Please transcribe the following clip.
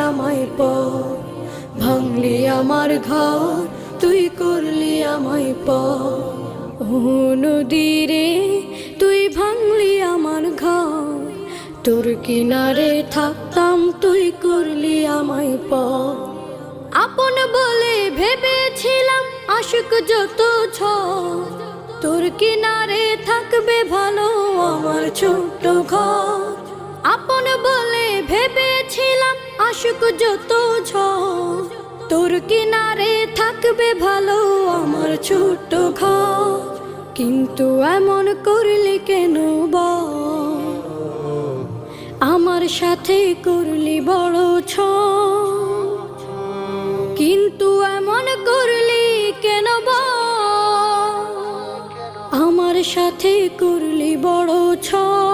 আমায় পর, ভাঙলি আমার ঘর তুই করলি আমায় পর। ও নদী রে তুই ভাঙলি আমার ঘর, তোর কিনারে থাকতাম তুই করলি আমায় পর। আপন বলে ভেবেছিলাম আশুক যত ঝড়, তোর কিনারে থাকবে ভালো আমার ছোট্ট ঘর। আপন বলে ভেবেছিলাম আশুক যত ঝড়, তোর কিনারে থাকবে ভালো আমার ছোট্ট ঘর। কিন্তু এমন করলি কেন বল, আমার সাথে করলি বড় ছল। কিন্তু এমন করলি কেন বল, আমার সাথে করলি বড় ছল।